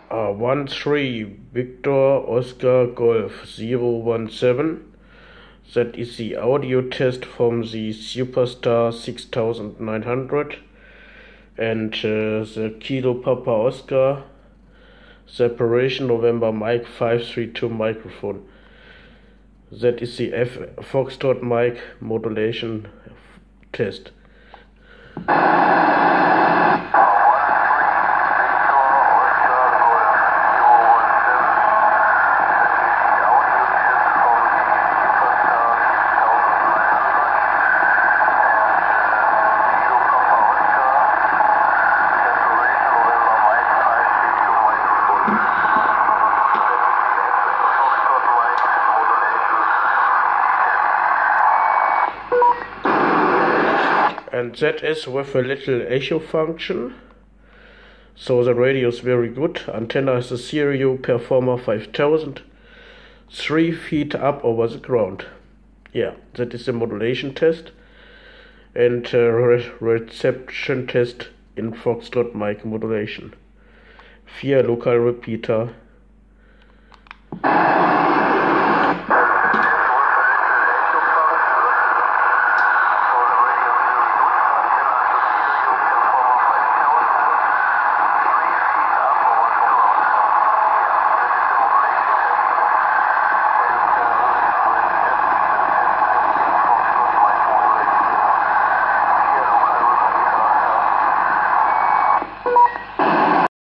13 Victor Oscar Golf 017. That is the audio test from the Superstar 6900 and the Kilo Papa Oscar separation November Mike 532 microphone. That is the Foxtrot mic modulation test. And that is with a little echo function, so the radio is very good. Antenna is a Stereo Performer 5000, 3 feet up over the ground. Yeah, that is the modulation test and reception test in Foxtrot mic modulation via local repeater.